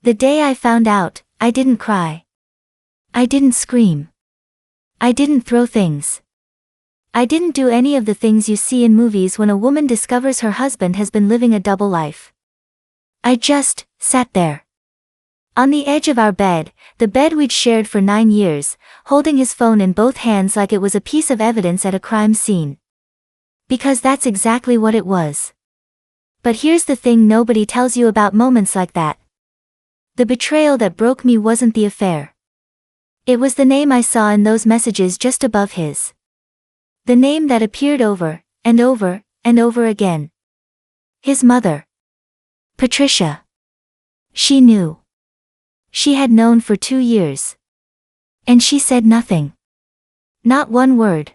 The day I found out, I didn't cry. I didn't scream. I didn't throw things. I didn't do any of the things you see in movies when a woman discovers her husband has been living a double life. I just sat there. On the edge of our bed, the bed we'd shared for 9 years, holding his phone in both hands like it was a piece of evidence at a crime scene. Because that's exactly what it was. But here's the thing nobody tells you about moments like that. The betrayal that broke me wasn't the affair. It was the name I saw in those messages just above his. The name that appeared over, and over, and over again. His mother. Patricia. She knew. She had known for 2 years. And she said nothing. Not one word.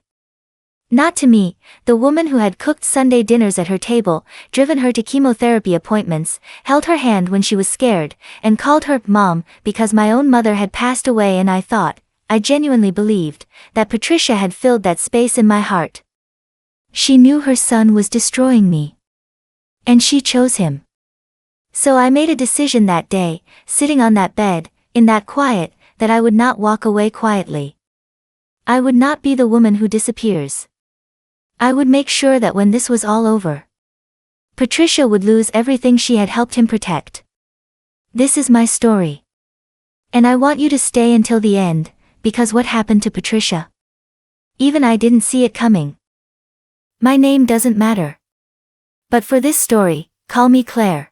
Not to me, the woman who had cooked Sunday dinners at her table, driven her to chemotherapy appointments, held her hand when she was scared, and called her Mom because my own mother had passed away, and I genuinely believed, that Patricia had filled that space in my heart. She knew her son was destroying me. And she chose him. So I made a decision that day, sitting on that bed, in that quiet, that I would not walk away quietly. I would not be the woman who disappears. I would make sure that when this was all over, Patricia would lose everything she had helped him protect. This is my story. And I want you to stay until the end, because what happened to Patricia? Even I didn't see it coming. My name doesn't matter. But for this story, call me Claire.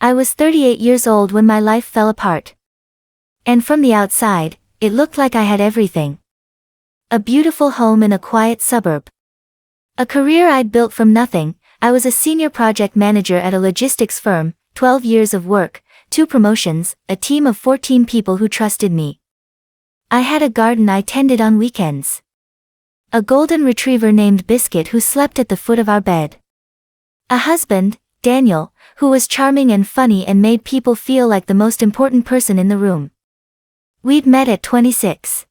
I was 38 years old when my life fell apart. And from the outside, it looked like I had everything. A beautiful home in a quiet suburb. A career I'd built from nothing. I was a senior project manager at a logistics firm, 12 years of work, 2 promotions, a team of 14 people who trusted me. I had a garden I tended on weekends. A golden retriever named Biscuit who slept at the foot of our bed. A husband, Daniel, who was charming and funny and made people feel like the most important person in the room. We'd met at 26.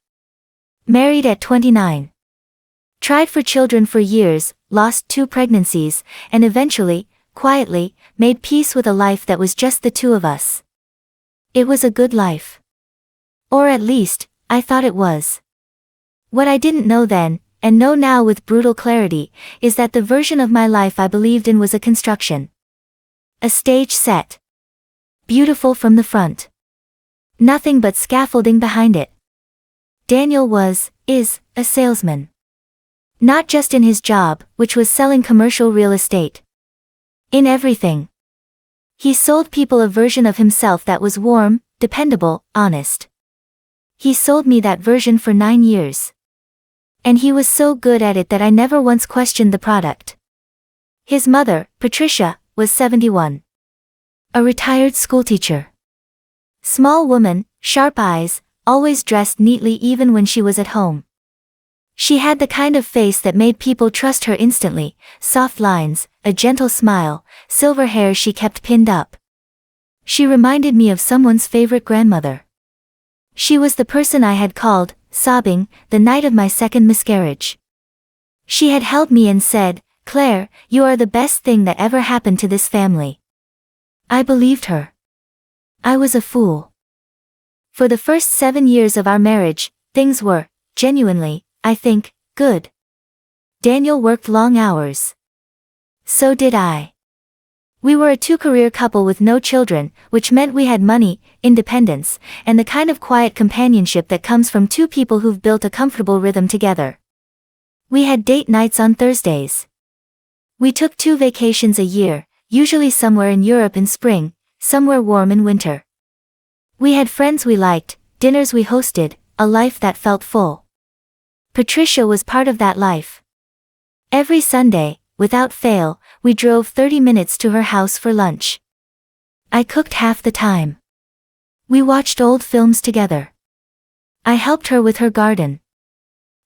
Married at 29. Tried for children for years, lost 2 pregnancies, and eventually, quietly, made peace with a life that was just the 2 of us. It was a good life. Or at least, I thought it was. What I didn't know then, and know now with brutal clarity, is that the version of my life I believed in was a construction. A stage set. Beautiful from the front. Nothing but scaffolding behind it. Daniel is, a salesman. Not just in his job, which was selling commercial real estate. In everything. He sold people a version of himself that was warm, dependable, honest. He sold me that version for 9 years. And he was so good at it that I never once questioned the product. His mother, Patricia, was 71. A retired schoolteacher. Small woman, sharp eyes, always dressed neatly even when she was at home. She had the kind of face that made people trust her instantly, soft lines, a gentle smile, silver hair she kept pinned up. She reminded me of someone's favorite grandmother. She was the person I had called, sobbing, the night of my second miscarriage. She had held me and said, "Claire, you are the best thing that ever happened to this family." I believed her. I was a fool. For the first 7 years of our marriage, things were, genuinely, I think, good. Daniel worked long hours. So did I. We were a 2-career couple with no children, which meant we had money, independence, and the kind of quiet companionship that comes from 2 people who've built a comfortable rhythm together. We had date nights on Thursdays. We took 2 vacations a year, usually somewhere in Europe in spring, somewhere warm in winter. We had friends we liked, dinners we hosted, a life that felt full. Patricia was part of that life. Every Sunday, without fail, we drove 30 minutes to her house for lunch. I cooked half the time. We watched old films together. I helped her with her garden.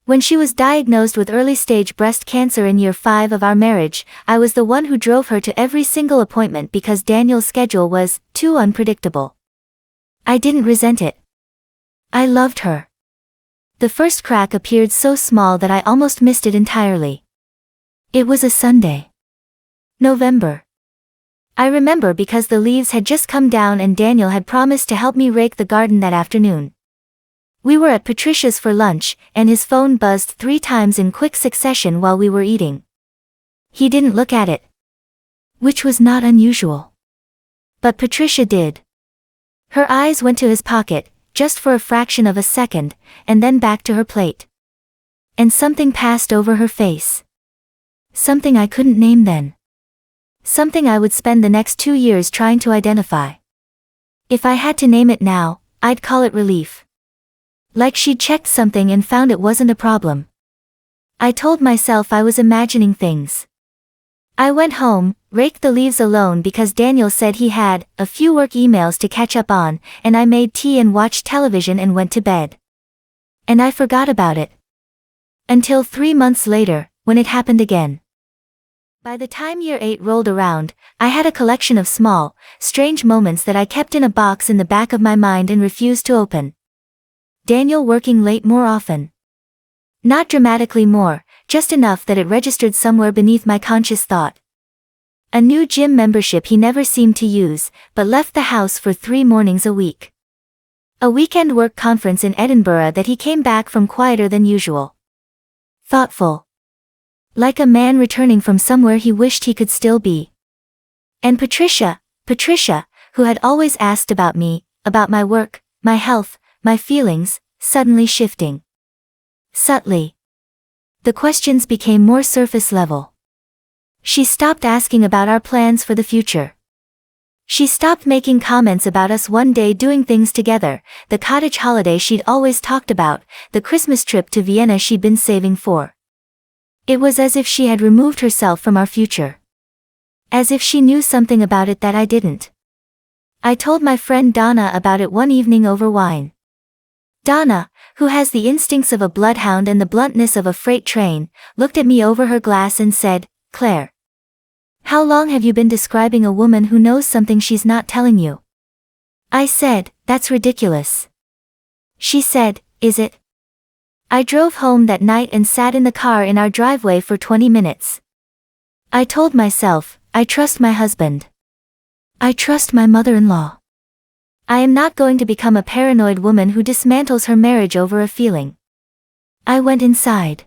When she was diagnosed with early-stage breast cancer in year 5 of our marriage, I was the one who drove her to every single appointment because Daniel's schedule was too unpredictable. I didn't resent it. I loved her. The first crack appeared so small that I almost missed it entirely. It was a Sunday. November. I remember because the leaves had just come down and Daniel had promised to help me rake the garden that afternoon. We were at Patricia's for lunch, and his phone buzzed 3 times in quick succession while we were eating. He didn't look at it, which was not unusual. But Patricia did. Her eyes went to his pocket, just for a fraction of a second, and then back to her plate. And something passed over her face. Something I couldn't name then. Something I would spend the next 2 years trying to identify. If I had to name it now, I'd call it relief. Like she'd checked something and found it wasn't a problem. I told myself I was imagining things. I went home, raked the leaves alone because Daniel said he had a few work emails to catch up on, and I made tea and watched television and went to bed. And I forgot about it. Until 3 months later, when it happened again. By the time year 8 rolled around, I had a collection of small, strange moments that I kept in a box in the back of my mind and refused to open. Daniel working late more often. Not dramatically more, just enough that it registered somewhere beneath my conscious thought. A new gym membership he never seemed to use, but left the house for 3 mornings a week. A weekend work conference in Edinburgh that he came back from quieter than usual. Thoughtful. Like a man returning from somewhere he wished he could still be. And Patricia, who had always asked about me, about my work, my health, my feelings, suddenly shifting. Subtly. The questions became more surface level. She stopped asking about our plans for the future. She stopped making comments about us one day doing things together, the cottage holiday she'd always talked about, the Christmas trip to Vienna she'd been saving for. It was as if she had removed herself from our future. As if she knew something about it that I didn't. I told my friend Donna about it one evening over wine. Donna, who has the instincts of a bloodhound and the bluntness of a freight train, looked at me over her glass and said, "Claire, how long have you been describing a woman who knows something she's not telling you?" I said, "That's ridiculous." She said, "Is it?" I drove home that night and sat in the car in our driveway for 20 minutes. I told myself, I trust my husband. I trust my mother-in-law. I am not going to become a paranoid woman who dismantles her marriage over a feeling. I went inside.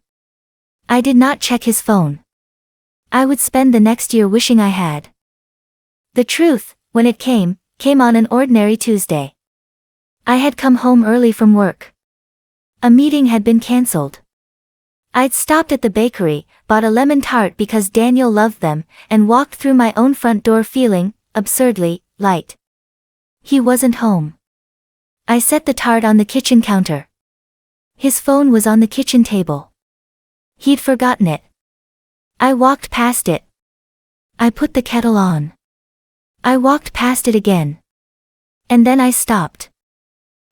I did not check his phone. I would spend the next year wishing I had. The truth, when it came on an ordinary Tuesday. I had come home early from work. A meeting had been cancelled. I'd stopped at the bakery, bought a lemon tart because Daniel loved them, and walked through my own front door feeling, absurdly, light. He wasn't home. I set the tart on the kitchen counter. His phone was on the kitchen table. He'd forgotten it. I walked past it. I put the kettle on. I walked past it again. And then I stopped.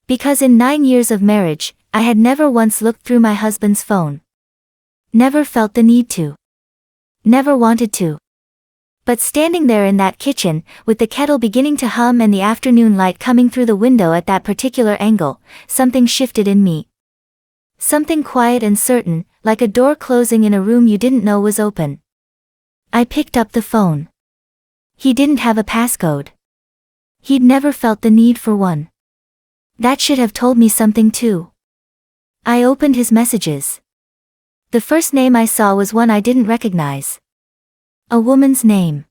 Because in 9 years of marriage, I had never once looked through my husband's phone. Never felt the need to. Never wanted to. But standing there in that kitchen, with the kettle beginning to hum and the afternoon light coming through the window at that particular angle, something shifted in me. Something quiet and certain, like a door closing in a room you didn't know was open. I picked up the phone. He didn't have a passcode. He'd never felt the need for one. That should have told me something too. I opened his messages. The first name I saw was one I didn't recognize. A woman's name.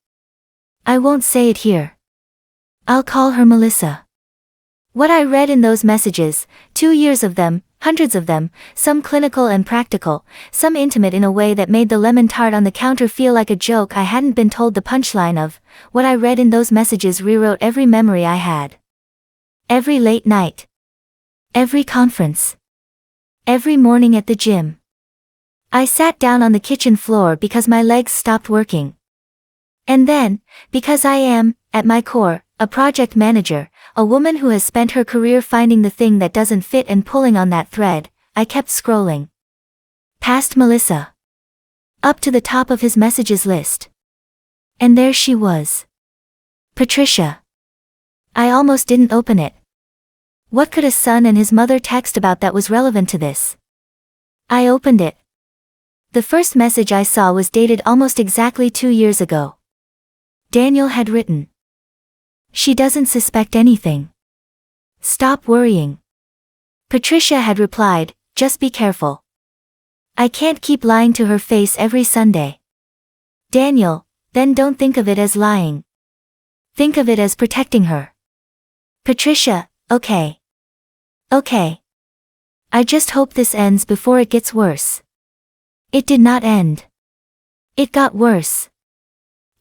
I won't say it here. I'll call her Melissa. What I read in those messages, 2 years of them, hundreds of them, some clinical and practical, some intimate in a way that made the lemon tart on the counter feel like a joke I hadn't been told the punchline of, what I read in those messages rewrote every memory I had. Every late night. Every conference. Every morning at the gym. I sat down on the kitchen floor because my legs stopped working. And then, because I am, at my core, a project manager, a woman who has spent her career finding the thing that doesn't fit and pulling on that thread, I kept scrolling. Past Melissa. Up to the top of his messages list. And there she was. Patricia. I almost didn't open it. What could a son and his mother text about that was relevant to this? I opened it. The first message I saw was dated almost exactly 2 years ago. Daniel had written. She doesn't suspect anything. Stop worrying. Patricia had replied, just be careful. I can't keep lying to her face every Sunday. Daniel, then don't think of it as lying. Think of it as protecting her. Patricia, okay. Okay. I just hope this ends before it gets worse. It did not end. It got worse.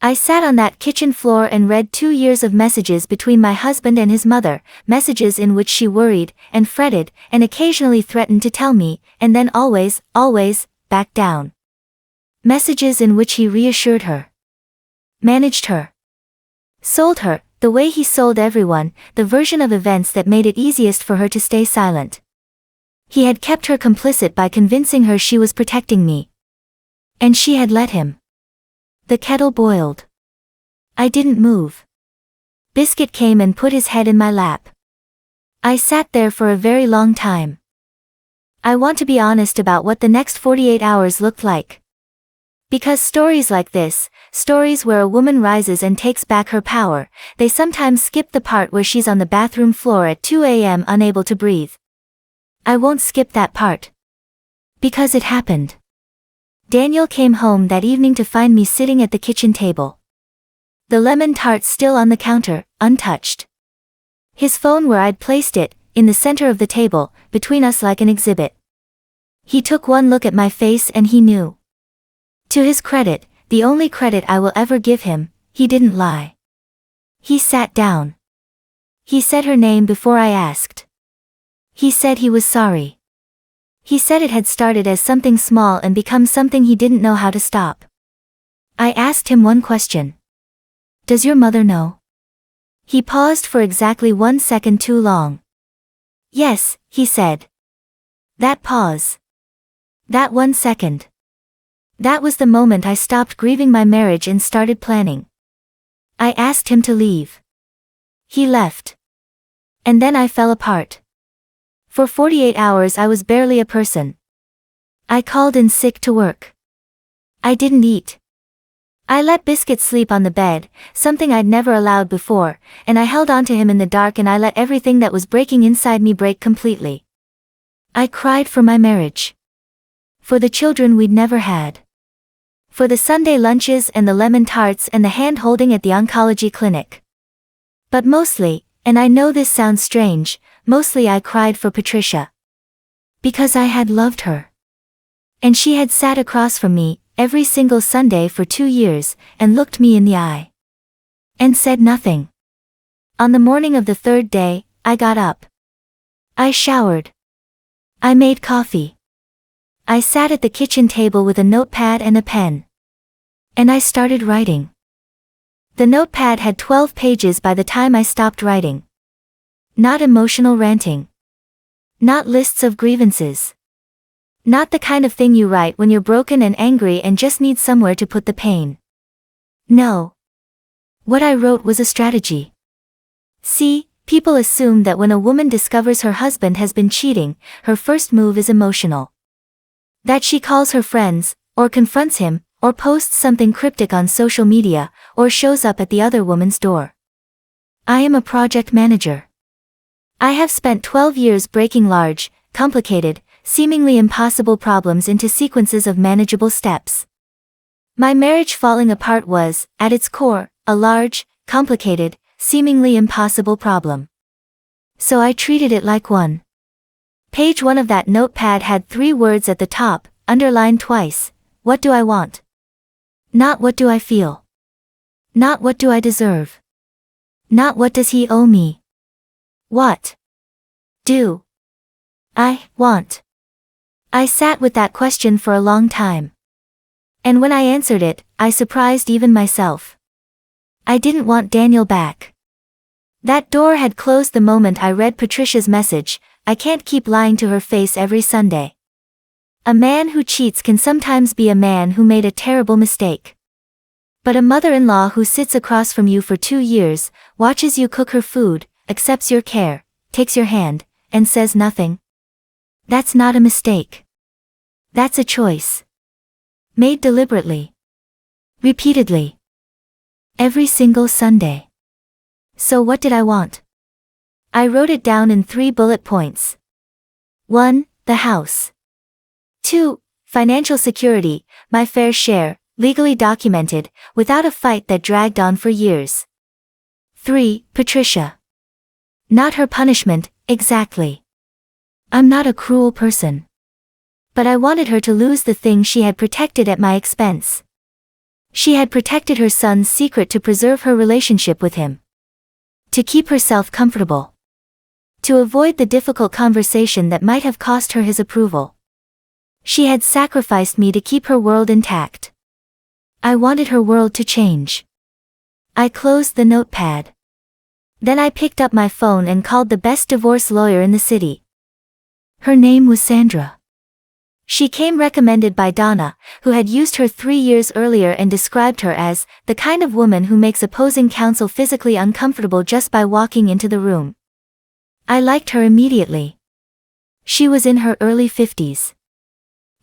I sat on that kitchen floor and read 2 years of messages between my husband and his mother, messages in which she worried, and fretted, and occasionally threatened to tell me, and then always, backed down. Messages in which he reassured her. Managed her. Sold her, the way he sold everyone, the version of events that made it easiest for her to stay silent. He had kept her complicit by convincing her she was protecting me. And she had let him. The kettle boiled. I didn't move. Biscuit came and put his head in my lap. I sat there for a very long time. I want to be honest about what the next 48 hours looked like. Because stories like this, stories where a woman rises and takes back her power, they sometimes skip the part where she's on the bathroom floor at 2 a.m. unable to breathe. I won't skip that part. Because it happened. Daniel came home that evening to find me sitting at the kitchen table. The lemon tart still on the counter, untouched. His phone where I'd placed it, in the center of the table, between us like an exhibit. He took one look at my face and he knew. To his credit, the only credit I will ever give him, he didn't lie. He sat down. He said her name before I asked. He said he was sorry. He said it had started as something small and become something he didn't know how to stop. I asked him one question. Does your mother know? He paused for exactly 1 second too long. Yes, he said. That pause. That 1 second. That was the moment I stopped grieving my marriage and started planning. I asked him to leave. He left. And then I fell apart. For 48 hours I was barely a person. I called in sick to work. I didn't eat. I let Biscuit sleep on the bed, something I'd never allowed before, and I held on to him in the dark and I let everything that was breaking inside me break completely. I cried for my marriage. For the children we'd never had. For the Sunday lunches and the lemon tarts and the hand-holding at the oncology clinic. But mostly, and I know this sounds strange, mostly I cried for Patricia. Because I had loved her. And she had sat across from me, every single Sunday for 2 years, and looked me in the eye. And said nothing. On the morning of the 3rd day, I got up. I showered. I made coffee. I sat at the kitchen table with a notepad and a pen. And I started writing. The notepad had 12 pages by the time I stopped writing. Not emotional ranting. Not lists of grievances. Not the kind of thing you write when you're broken and angry and just need somewhere to put the pain. No. What I wrote was a strategy. See, people assume that when a woman discovers her husband has been cheating, her first move is emotional. That she calls her friends, or confronts him, or posts something cryptic on social media, or shows up at the other woman's door. I am a project manager. I have spent 12 years breaking large, complicated, seemingly impossible problems into sequences of manageable steps. My marriage falling apart was, at its core, a large, complicated, seemingly impossible problem. So I treated it like one. Page 1 of that notepad had 3 words at the top, underlined twice. What do I want? Not what do I feel? Not what do I deserve? Not what does he owe me? What do I want? I sat with that question for a long time. And when I answered it, I surprised even myself. I didn't want Daniel back. That door had closed the moment I read Patricia's message. I can't keep lying to her face every Sunday. A man who cheats can sometimes be a man who made a terrible mistake. But a mother-in-law who sits across from you for 2 years, watches you cook her food, accepts your care, takes your hand, and says nothing. That's not a mistake. That's a choice. Made deliberately. Repeatedly. Every single Sunday. So what did I want? I wrote it down in 3 bullet points. 1. The house. 2. Financial security, my fair share, legally documented, without a fight that dragged on for years. 3. Patricia. Not her punishment, exactly. I'm not a cruel person. But I wanted her to lose the thing she had protected at my expense. She had protected her son's secret to preserve her relationship with him. To keep herself comfortable. To avoid the difficult conversation that might have cost her his approval. She had sacrificed me to keep her world intact. I wanted her world to change. I closed the notepad. Then I picked up my phone and called the best divorce lawyer in the city. Her name was Sandra. She came recommended by Donna, who had used her 3 years earlier and described her as the kind of woman who makes opposing counsel physically uncomfortable just by walking into the room. I liked her immediately. She was in her early 50s.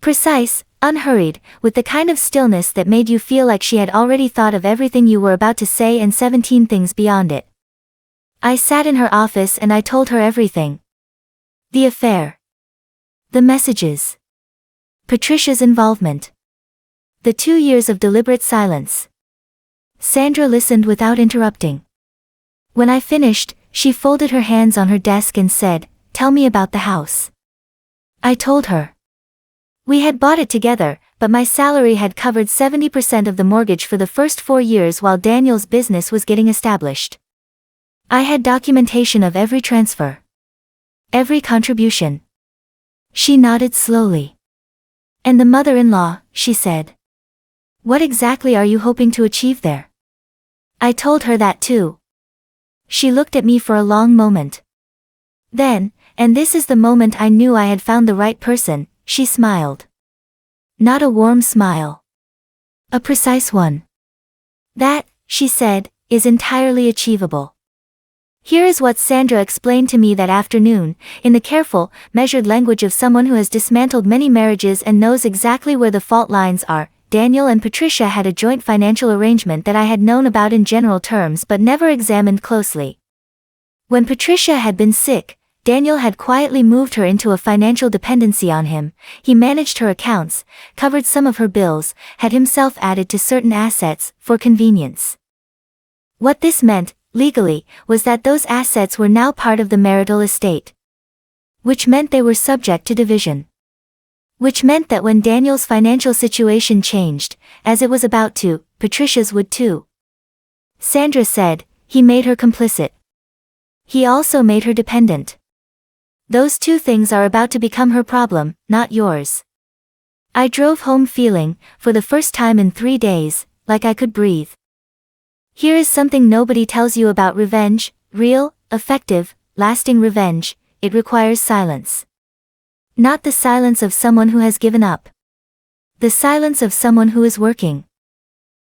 Precise, unhurried, with the kind of stillness that made you feel like she had already thought of everything you were about to say and 17 things beyond it. I sat in her office and I told her everything. The affair. The messages. Patricia's involvement. The 2 years of deliberate silence. Sandra listened without interrupting. When I finished, she folded her hands on her desk and said, "Tell me about the house." I told her. We had bought it together, but my salary had covered 70% of the mortgage for the first 4 years while Daniel's business was getting established. I had documentation of every transfer. Every contribution. She nodded slowly. And the mother-in-law, she said. What exactly are you hoping to achieve there? I told her that too. She looked at me for a long moment. Then, and this is the moment I knew I had found the right person, she smiled. Not a warm smile. A precise one. That, she said, is entirely achievable. Here is what Sandra explained to me that afternoon, in the careful, measured language of someone who has dismantled many marriages and knows exactly where the fault lines are. Daniel and Patricia had a joint financial arrangement that I had known about in general terms but never examined closely. When Patricia had been sick, Daniel had quietly moved her into a financial dependency on him. He managed her accounts, covered some of her bills, had himself added to certain assets, for convenience. What this meant, legally, was that those assets were now part of the marital estate. Which meant they were subject to division. Which meant that when Daniel's financial situation changed, as it was about to, Patricia's would too. Sandra said, he made her complicit. He also made her dependent. Those 2 things are about to become her problem, not yours. I drove home feeling, for the first time in 3 days, like I could breathe. Here is something nobody tells you about revenge, real, effective, lasting revenge. It requires silence. Not the silence of someone who has given up. The silence of someone who is working.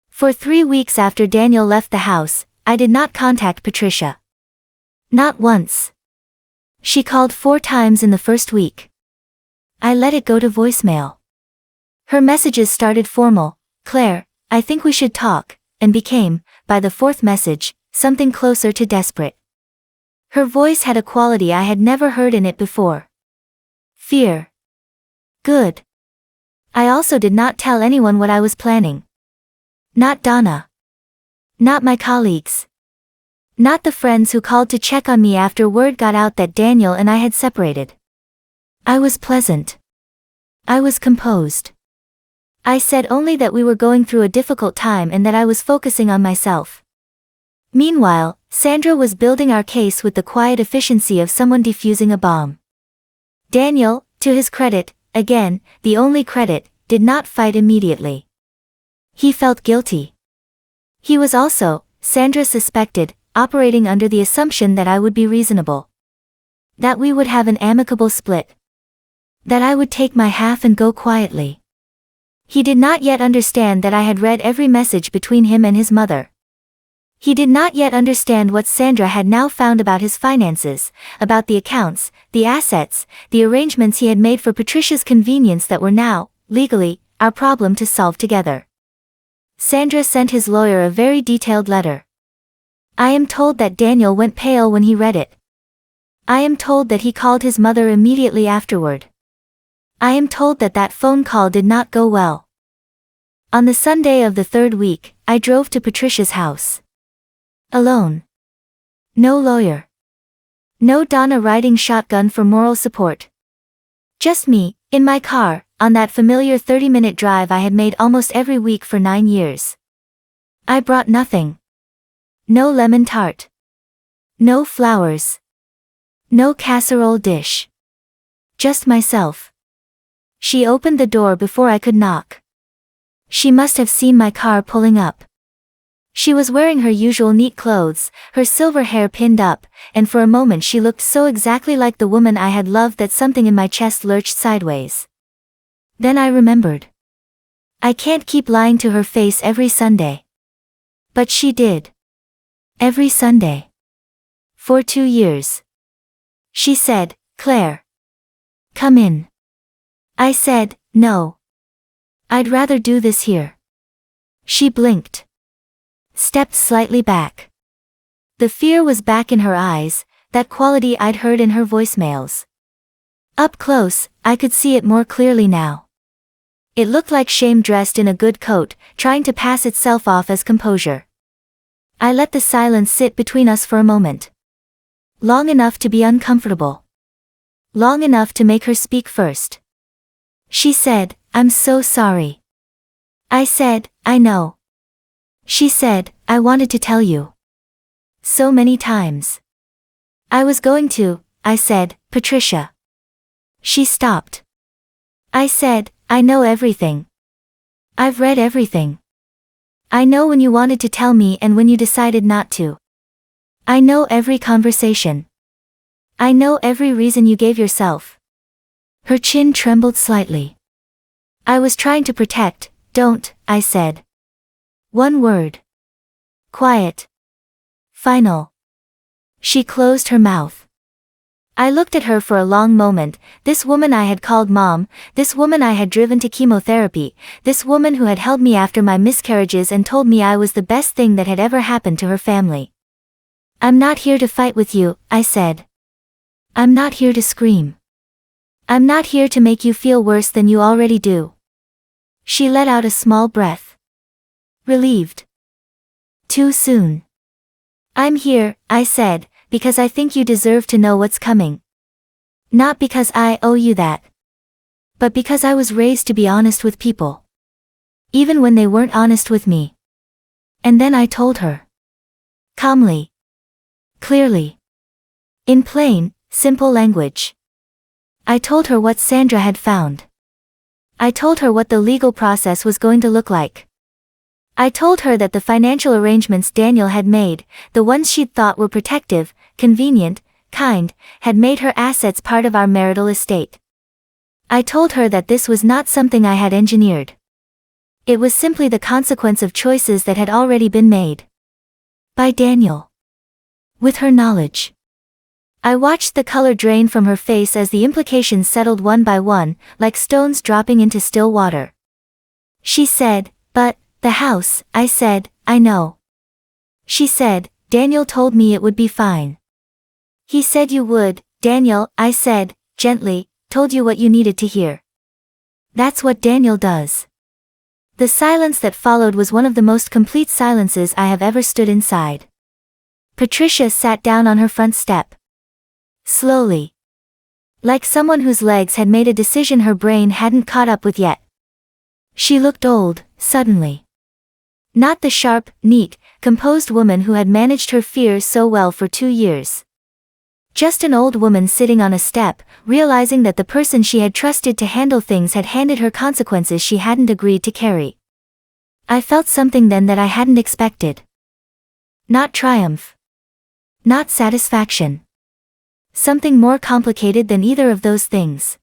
For 3 weeks after Daniel left the house, I did not contact Patricia. Not once. She called 4 times in the first week. I let it go to voicemail. Her messages started formal, "Claire, I think we should talk," and became, by the 4th message, something closer to desperate. Her voice had a quality I had never heard in it before. Fear. Good. I also did not tell anyone what I was planning. Not Donna. Not my colleagues. Not the friends who called to check on me after word got out that Daniel and I had separated. I was pleasant. I was composed. I said only that we were going through a difficult time and that I was focusing on myself. Meanwhile, Sandra was building our case with the quiet efficiency of someone defusing a bomb. Daniel, to his credit, again, the only credit, did not fight immediately. He felt guilty. He was also, Sandra suspected, operating under the assumption that I would be reasonable. That we would have an amicable split. That I would take my half and go quietly. He did not yet understand that I had read every message between him and his mother. He did not yet understand what Sandra had now found about his finances, about the accounts, the assets, the arrangements he had made for Patricia's convenience that were now, legally, our problem to solve together. Sandra sent his lawyer a very detailed letter. I am told that Daniel went pale when he read it. I am told that he called his mother immediately afterward. I am told that that phone call did not go well. On the Sunday of the third week, I drove to Patricia's house. Alone. No lawyer. No Donna riding shotgun for moral support. Just me, in my car, on that familiar 30-minute drive I had made almost every week for 9 years. I brought nothing. No lemon tart. No flowers. No casserole dish. Just myself. She opened the door before I could knock. She must have seen my car pulling up. She was wearing her usual neat clothes, her silver hair pinned up, and for a moment she looked so exactly like the woman I had loved that something in my chest lurched sideways. Then I remembered. I can't keep lying to her face every Sunday. But she did. Every Sunday. For 2 years. She said, Claire. Come in. I said, no. I'd rather do this here. She blinked. Stepped slightly back. The fear was back in her eyes, that quality I'd heard in her voicemails. Up close, I could see it more clearly now. It looked like shame dressed in a good coat, trying to pass itself off as composure. I let the silence sit between us for a moment. Long enough to be uncomfortable. Long enough to make her speak first. She said, I'm so sorry. I said, I know. She said, I wanted to tell you. So many times. I was going to, I said, Patricia. She stopped. I said, I know everything. I've read everything. I know when you wanted to tell me and when you decided not to. I know every conversation. I know every reason you gave yourself. Her chin trembled slightly. I was trying to protect, don't, I said. One word. Quiet. Final. She closed her mouth. I looked at her for a long moment, this woman I had called mom, this woman I had driven to chemotherapy, this woman who had held me after my miscarriages and told me I was the best thing that had ever happened to her family. I'm not here to fight with you, I said. I'm not here to scream. I'm not here to make you feel worse than you already do. She let out a small breath. Relieved. Too soon. I'm here, I said, because I think you deserve to know what's coming. Not because I owe you that. But because I was raised to be honest with people. Even when they weren't honest with me. And then I told her. Calmly. Clearly. In plain, simple language. I told her what Sandra had found. I told her what the legal process was going to look like. I told her that the financial arrangements Daniel had made, the ones she'd thought were protective, convenient, kind, had made her assets part of our marital estate. I told her that this was not something I had engineered. It was simply the consequence of choices that had already been made. By Daniel. With her knowledge. I watched the color drain from her face as the implications settled one by one, like stones dropping into still water. She said, but, the house, I said, I know. She said, Daniel told me it would be fine. He said you would, Daniel, I said, gently, told you what you needed to hear. That's what Daniel does. The silence that followed was one of the most complete silences I have ever stood inside. Patricia sat down on her front step. Slowly. Like someone whose legs had made a decision her brain hadn't caught up with yet. She looked old, suddenly. Not the sharp, neat, composed woman who had managed her fears so well for 2 years. Just an old woman sitting on a step, realizing that the person she had trusted to handle things had handed her consequences she hadn't agreed to carry. I felt something then that I hadn't expected. Not triumph. Not satisfaction. Something more complicated than either of those things.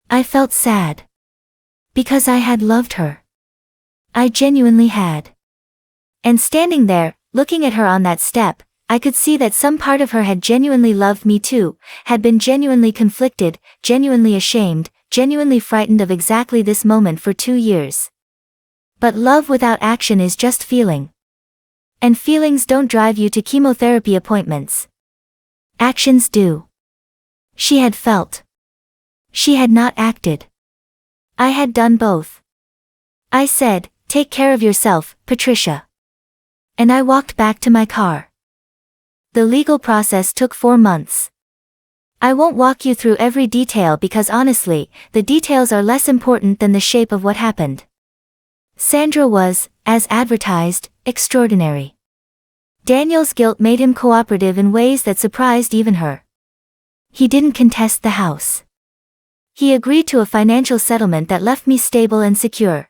I felt sad. Because I had loved her. I genuinely had. And standing there, looking at her on that step, I could see that some part of her had genuinely loved me too, had been genuinely conflicted, genuinely ashamed, genuinely frightened of exactly this moment for 2 years. But love without action is just feeling. And feelings don't drive you to chemotherapy appointments. Actions do. She had felt. She had not acted. I had done both. I said, "Take care of yourself, Patricia." And I walked back to my car. The legal process took 4 months. I won't walk you through every detail because honestly, the details are less important than the shape of what happened. Sandra was, as advertised, extraordinary. Daniel's guilt made him cooperative in ways that surprised even her. He didn't contest the house. He agreed to a financial settlement that left me stable and secure.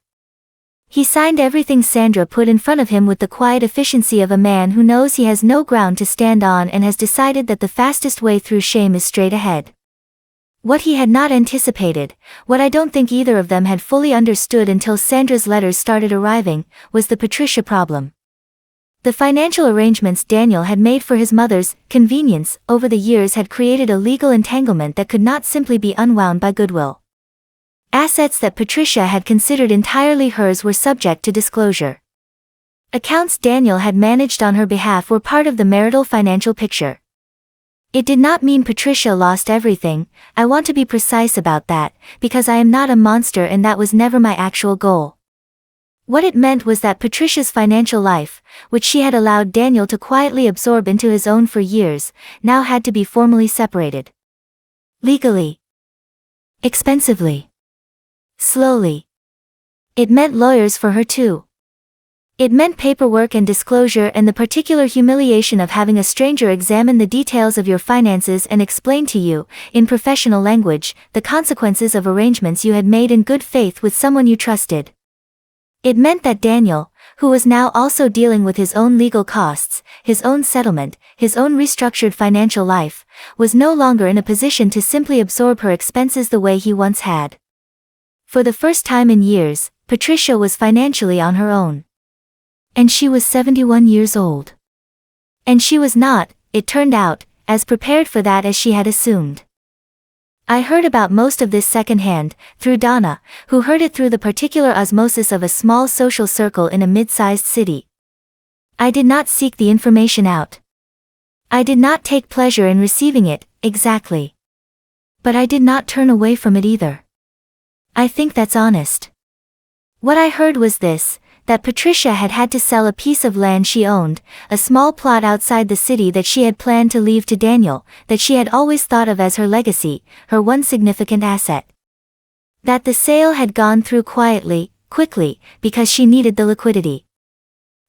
He signed everything Sandra put in front of him with the quiet efficiency of a man who knows he has no ground to stand on and has decided that the fastest way through shame is straight ahead. What he had not anticipated, what I don't think either of them had fully understood until Sandra's letters started arriving, was the Patricia problem. The financial arrangements Daniel had made for his mother's convenience over the years had created a legal entanglement that could not simply be unwound by goodwill. Assets that Patricia had considered entirely hers were subject to disclosure. Accounts Daniel had managed on her behalf were part of the marital financial picture. It did not mean Patricia lost everything. I want to be precise about that, because I am not a monster and that was never my actual goal. What it meant was that Patricia's financial life, which she had allowed Daniel to quietly absorb into his own for years, now had to be formally separated. Legally. Expensively. Slowly. It meant lawyers for her too. It meant paperwork and disclosure and the particular humiliation of having a stranger examine the details of your finances and explain to you, in professional language, the consequences of arrangements you had made in good faith with someone you trusted. It meant that Daniel, who was now also dealing with his own legal costs, his own settlement, his own restructured financial life, was no longer in a position to simply absorb her expenses the way he once had. For the first time in years, Patricia was financially on her own. And she was 71 years old. And she was not, it turned out, as prepared for that as she had assumed. I heard about most of this secondhand, through Donna, who heard it through the particular osmosis of a small social circle in a mid-sized city. I did not seek the information out. I did not take pleasure in receiving it, exactly. But I did not turn away from it either. I think that's honest. What I heard was this, that Patricia had had to sell a piece of land she owned, a small plot outside the city that she had planned to leave to Daniel, that she had always thought of as her legacy, her one significant asset. That the sale had gone through quietly, quickly, because she needed the liquidity.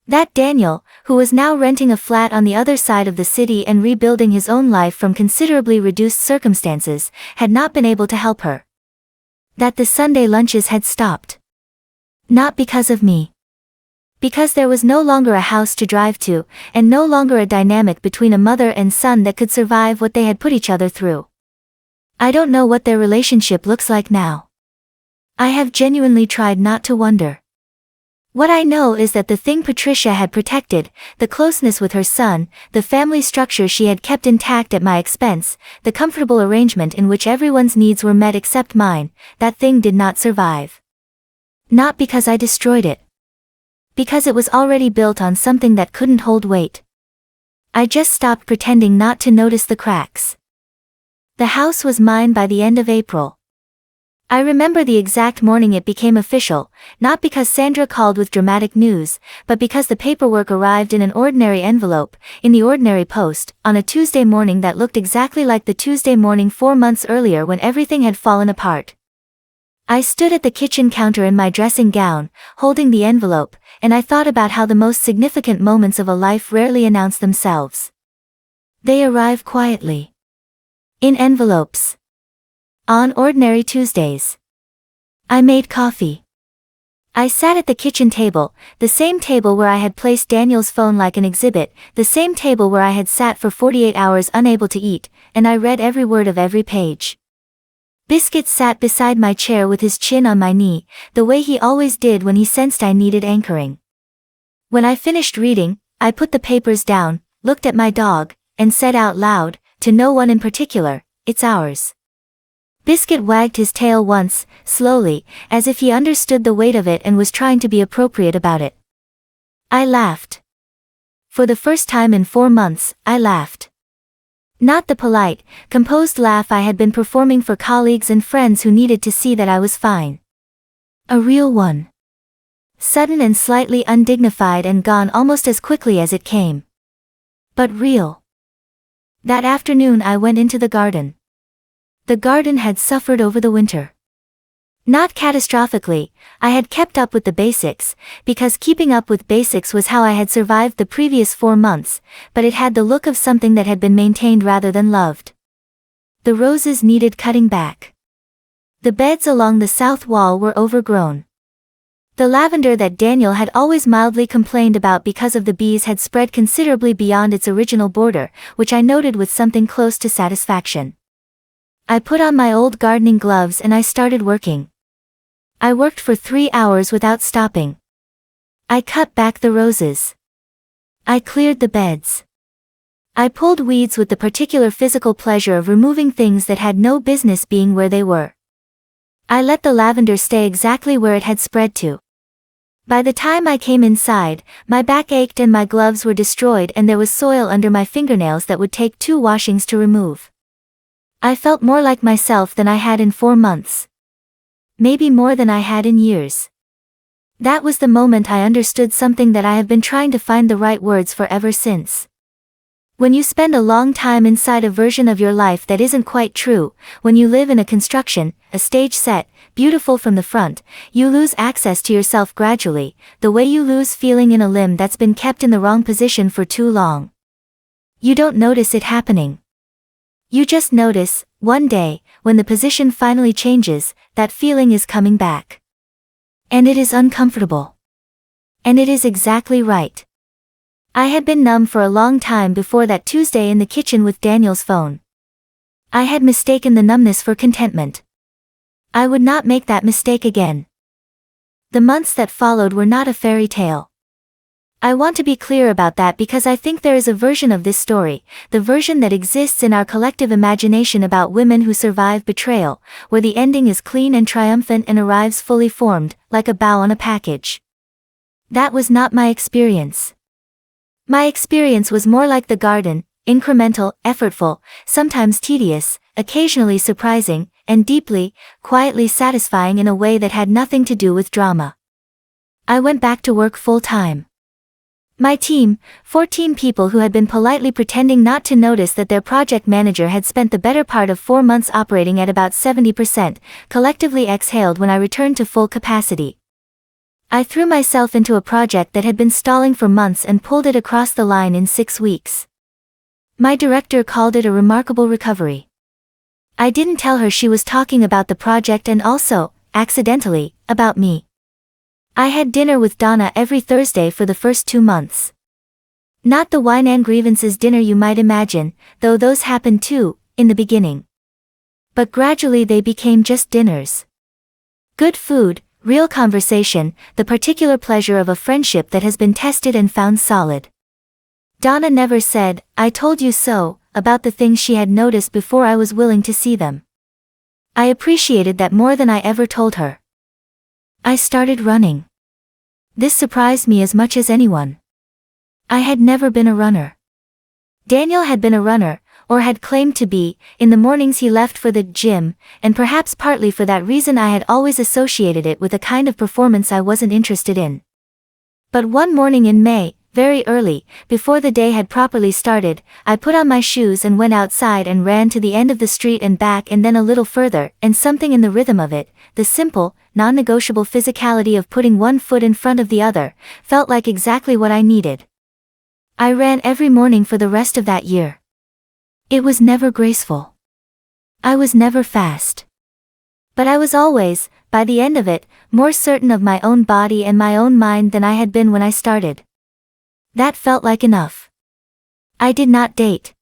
That Daniel, who was now renting a flat on the other side of the city and rebuilding his own life from considerably reduced circumstances, had not been able to help her. That the Sunday lunches had stopped. Not because of me. Because there was no longer a house to drive to, and no longer a dynamic between a mother and son that could survive what they had put each other through. I don't know what their relationship looks like now. I have genuinely tried not to wonder. What I know is that the thing Patricia had protected, the closeness with her son, the family structure she had kept intact at my expense, the comfortable arrangement in which everyone's needs were met except mine, that thing did not survive. Not because I destroyed it. Because it was already built on something that couldn't hold weight. I just stopped pretending not to notice the cracks. The house was mine by the end of April. I remember the exact morning it became official, not because Sandra called with dramatic news, but because the paperwork arrived in an ordinary envelope, in the ordinary post, on a Tuesday morning that looked exactly like the Tuesday morning 4 months earlier when everything had fallen apart. I stood at the kitchen counter in my dressing gown, holding the envelope, and I thought about how the most significant moments of a life rarely announce themselves. They arrive quietly. In envelopes. On ordinary Tuesdays. I made coffee. I sat at the kitchen table, the same table where I had placed Daniel's phone like an exhibit, the same table where I had sat for 48 hours unable to eat, and I read every word of every page. Biscuit sat beside my chair with his chin on my knee, the way he always did when he sensed I needed anchoring. When I finished reading, I put the papers down, looked at my dog, and said out loud, to no one in particular, "It's ours." Biscuit wagged his tail once, slowly, as if he understood the weight of it and was trying to be appropriate about it. I laughed. For the first time in 4 months, I laughed. Not the polite, composed laugh I had been performing for colleagues and friends who needed to see that I was fine. A real one. Sudden and slightly undignified and gone almost as quickly as it came. But real. That afternoon I went into the garden. The garden had suffered over the winter. Not catastrophically, I had kept up with the basics, because keeping up with basics was how I had survived the previous 4 months, but it had the look of something that had been maintained rather than loved. The roses needed cutting back. The beds along the south wall were overgrown. The lavender that Daniel had always mildly complained about because of the bees had spread considerably beyond its original border, which I noted with something close to satisfaction. I put on my old gardening gloves and I started working. I worked for 3 hours without stopping. I cut back the roses. I cleared the beds. I pulled weeds with the particular physical pleasure of removing things that had no business being where they were. I let the lavender stay exactly where it had spread to. By the time I came inside, my back ached and my gloves were destroyed and there was soil under my fingernails that would take 2 washings to remove. I felt more like myself than I had in 4 months. Maybe more than I had in years. That was the moment I understood something that I have been trying to find the right words for ever since. When you spend a long time inside a version of your life that isn't quite true, when you live in a construction, a stage set, beautiful from the front, you lose access to yourself gradually, the way you lose feeling in a limb that's been kept in the wrong position for too long. You don't notice it happening. You just notice, one day, when the position finally changes, that feeling is coming back. And it is uncomfortable. And it is exactly right. I had been numb for a long time before that Tuesday in the kitchen with Daniel's phone. I had mistaken the numbness for contentment. I would not make that mistake again. The months that followed were not a fairy tale. I want to be clear about that because I think there is a version of this story, the version that exists in our collective imagination about women who survive betrayal, where the ending is clean and triumphant and arrives fully formed, like a bow on a package. That was not my experience. My experience was more like the garden, incremental, effortful, sometimes tedious, occasionally surprising, and deeply, quietly satisfying in a way that had nothing to do with drama. I went back to work full-time. My team, 14 people who had been politely pretending not to notice that their project manager had spent the better part of 4 months operating at about 70%, collectively exhaled when I returned to full capacity. I threw myself into a project that had been stalling for months and pulled it across the line in 6 weeks. My director called it a remarkable recovery. I didn't tell her she was talking about the project and also, accidentally, about me. I had dinner with Donna every Thursday for the first 2 months. Not the wine and grievances dinner you might imagine, though those happened too, in the beginning. But gradually they became just dinners. Good food, real conversation, the particular pleasure of a friendship that has been tested and found solid. Donna never said, "I told you so," about the things she had noticed before I was willing to see them. I appreciated that more than I ever told her. I started running. This surprised me as much as anyone. I had never been a runner. Daniel had been a runner, or had claimed to be. In the mornings he left for the gym, and perhaps partly for that reason I had always associated it with a kind of performance I wasn't interested in. But one morning in May, very early, before the day had properly started, I put on my shoes and went outside and ran to the end of the street and back and then a little further, and something in the rhythm of it, the simple, non-negotiable physicality of putting one foot in front of the other, felt like exactly what I needed. I ran every morning for the rest of that year. It was never graceful. I was never fast. But I was always, by the end of it, more certain of my own body and my own mind than I had been when I started. That felt like enough. I did not date.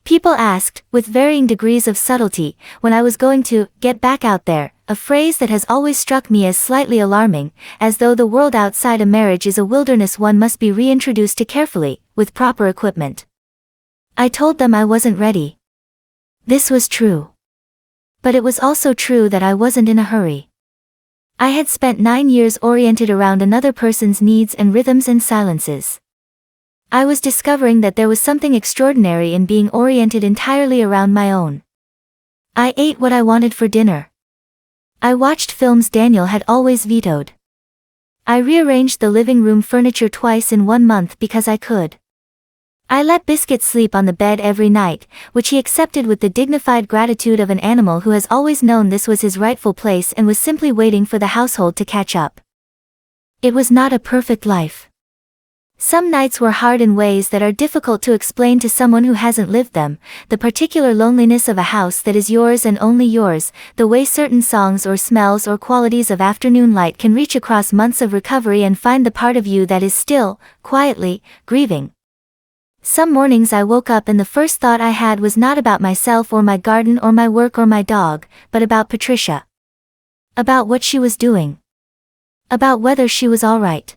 People asked, with varying degrees of subtlety, when I was going to get back out there, a phrase that has always struck me as slightly alarming, as though the world outside a marriage is a wilderness one must be reintroduced to carefully, with proper equipment. I told them I wasn't ready. This was true. But it was also true that I wasn't in a hurry. I had spent 9 years oriented around another person's needs and rhythms and silences. I was discovering that there was something extraordinary in being oriented entirely around my own. I ate what I wanted for dinner. I watched films Daniel had always vetoed. I rearranged the living room furniture twice in 1 month because I could. I let Biscuit sleep on the bed every night, which he accepted with the dignified gratitude of an animal who has always known this was his rightful place and was simply waiting for the household to catch up. It was not a perfect life. Some nights were hard in ways that are difficult to explain to someone who hasn't lived them, the particular loneliness of a house that is yours and only yours, the way certain songs or smells or qualities of afternoon light can reach across months of recovery and find the part of you that is still, quietly, grieving. Some mornings I woke up and the first thought I had was not about myself or my garden or my work or my dog, but about Patricia. About what she was doing. About whether she was all right.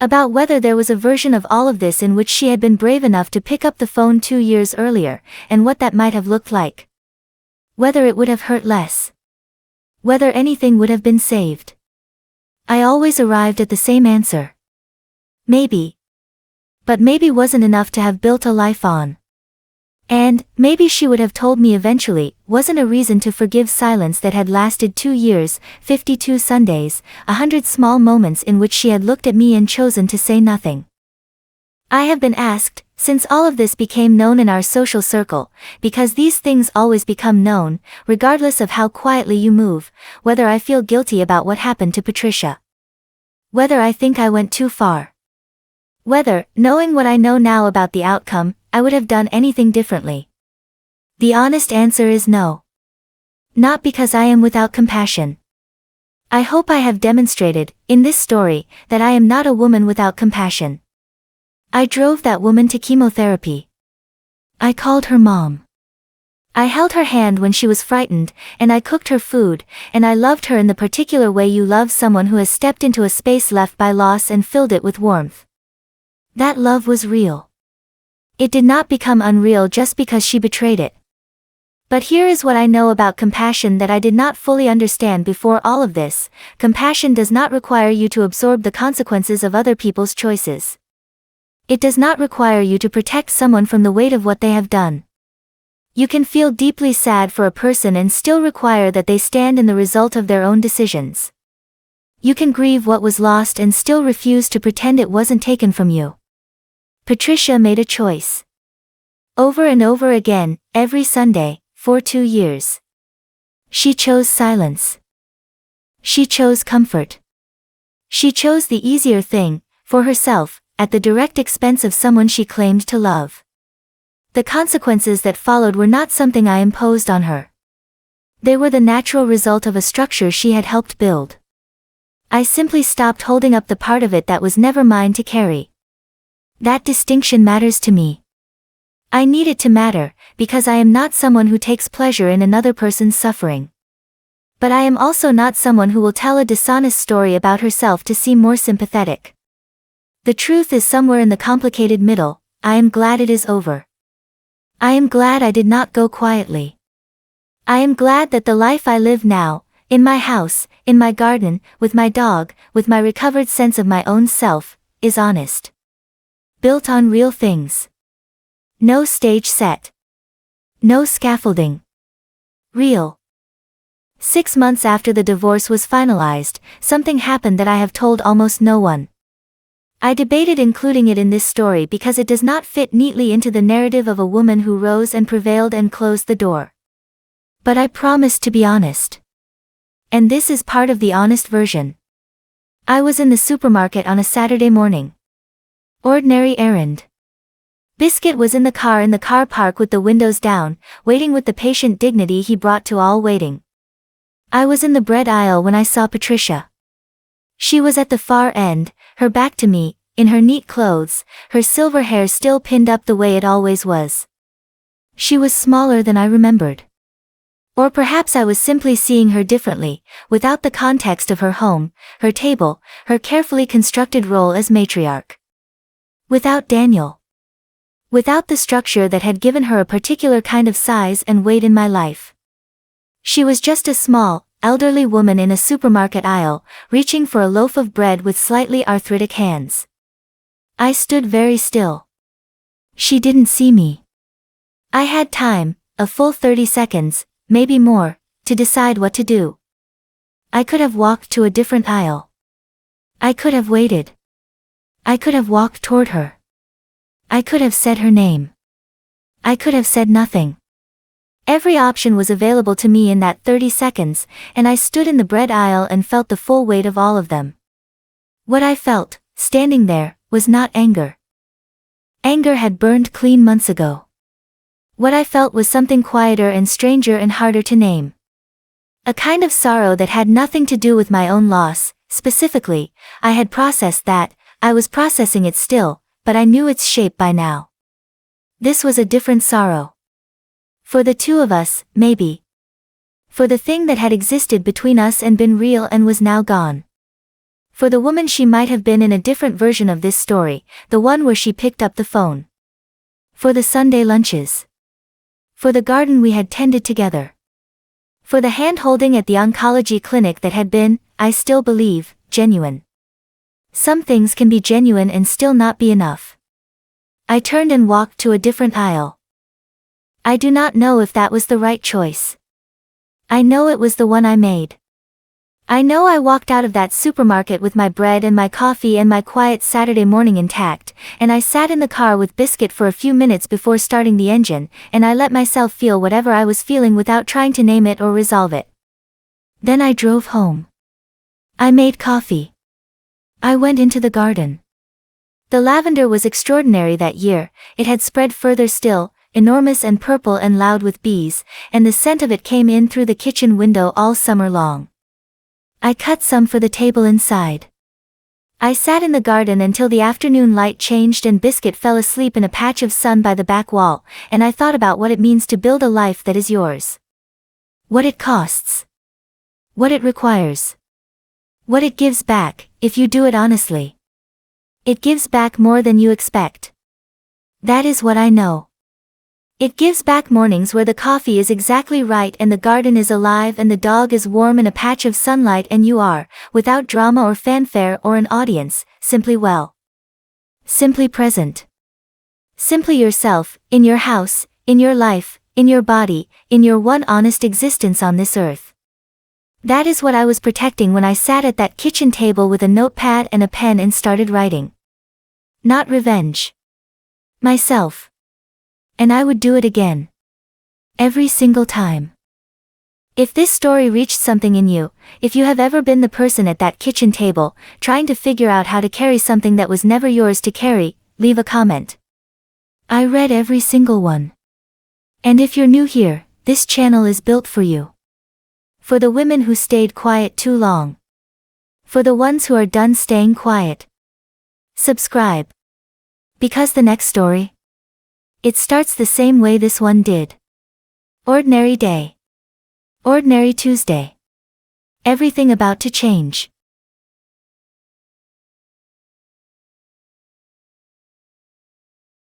About whether there was a version of all of this in which she had been brave enough to pick up the phone 2 years earlier, and what that might have looked like. Whether it would have hurt less. Whether anything would have been saved. I always arrived at the same answer. Maybe. But maybe wasn't enough to have built a life on. And, maybe she would have told me eventually, wasn't a reason to forgive silence that had lasted 2 years, 52 Sundays, 100 small moments in which she had looked at me and chosen to say nothing. I have been asked, since all of this became known in our social circle, because these things always become known, regardless of how quietly you move, whether I feel guilty about what happened to Patricia. Whether I think I went too far. Whether, knowing what I know now about the outcome, I would have done anything differently. The honest answer is no. Not because I am without compassion. I hope I have demonstrated, in this story, that I am not a woman without compassion. I drove that woman to chemotherapy. I called her mom. I held her hand when she was frightened, and I cooked her food, and I loved her in the particular way you love someone who has stepped into a space left by loss and filled it with warmth. That love was real. It did not become unreal just because she betrayed it. But here is what I know about compassion that I did not fully understand before all of this. Compassion does not require you to absorb the consequences of other people's choices. It does not require you to protect someone from the weight of what they have done. You can feel deeply sad for a person and still require that they stand in the result of their own decisions. You can grieve what was lost and still refuse to pretend it wasn't taken from you. Patricia made a choice. Over and over again, every Sunday, for 2 years. She chose silence. She chose comfort. She chose the easier thing, for herself, at the direct expense of someone she claimed to love. The consequences that followed were not something I imposed on her. They were the natural result of a structure she had helped build. I simply stopped holding up the part of it that was never mine to carry. That distinction matters to me. I need it to matter, because I am not someone who takes pleasure in another person's suffering. But I am also not someone who will tell a dishonest story about herself to seem more sympathetic. The truth is somewhere in the complicated middle. I am glad it is over. I am glad I did not go quietly. I am glad that the life I live now, in my house, in my garden, with my dog, with my recovered sense of my own self, is honest. Built on real things. No stage set. No scaffolding. Real. 6 months after the divorce was finalized, something happened that I have told almost no one. I debated including it in this story because it does not fit neatly into the narrative of a woman who rose and prevailed and closed the door. But I promised to be honest. And this is part of the honest version. I was in the supermarket on a Saturday morning. Ordinary errand. Biscuit was in the car park with the windows down, waiting with the patient dignity he brought to all waiting. I was in the bread aisle when I saw Patricia. She was at the far end, her back to me, in her neat clothes, her silver hair still pinned up the way it always was. She was smaller than I remembered. Or perhaps I was simply seeing her differently, without the context of her home, her table, her carefully constructed role as matriarch. Without Daniel. Without the structure that had given her a particular kind of size and weight in my life. She was just a small, elderly woman in a supermarket aisle, reaching for a loaf of bread with slightly arthritic hands. I stood very still. She didn't see me. I had time, a full 30 seconds, maybe more, to decide what to do. I could have walked to a different aisle. I could have waited. I could have walked toward her. I could have said her name. I could have said nothing. Every option was available to me in that 30 seconds, and I stood in the bread aisle and felt the full weight of all of them. What I felt, standing there, was not anger. Anger had burned clean months ago. What I felt was something quieter and stranger and harder to name. A kind of sorrow that had nothing to do with my own loss. Specifically, I had processed that, I was processing it still, but I knew its shape by now. This was a different sorrow. For the two of us, maybe. For the thing that had existed between us and been real and was now gone. For the woman she might have been in a different version of this story, the one where she picked up the phone. For the Sunday lunches. For the garden we had tended together. For the hand-holding at the oncology clinic that had been, I still believe, genuine. Some things can be genuine and still not be enough. I turned and walked to a different aisle. I do not know if that was the right choice. I know it was the one I made. I know I walked out of that supermarket with my bread and my coffee and my quiet Saturday morning intact, and I sat in the car with Biscuit for a few minutes before starting the engine, and I let myself feel whatever I was feeling without trying to name it or resolve it. Then I drove home. I made coffee. I went into the garden. The lavender was extraordinary that year, it had spread further still, enormous and purple and loud with bees, and the scent of it came in through the kitchen window all summer long. I cut some for the table inside. I sat in the garden until the afternoon light changed and Biscuit fell asleep in a patch of sun by the back wall, and I thought about what it means to build a life that is yours. What it costs. What it requires. What it gives back, if you do it honestly. It gives back more than you expect. That is what I know. It gives back mornings where the coffee is exactly right and the garden is alive and the dog is warm in a patch of sunlight and you are, without drama or fanfare or an audience, simply well. Simply present. Simply yourself, in your house, in your life, in your body, in your one honest existence on this earth. That is what I was protecting when I sat at that kitchen table with a notepad and a pen and started writing. Not revenge. Myself. And I would do it again. Every single time. If this story reached something in you, if you have ever been the person at that kitchen table, trying to figure out how to carry something that was never yours to carry, leave a comment. I read every single one. And if you're new here, this channel is built for you. For the women who stayed quiet too long. For the ones who are done staying quiet. Subscribe. Because the next story, it starts the same way this one did. Ordinary day. Ordinary Tuesday. Everything about to change.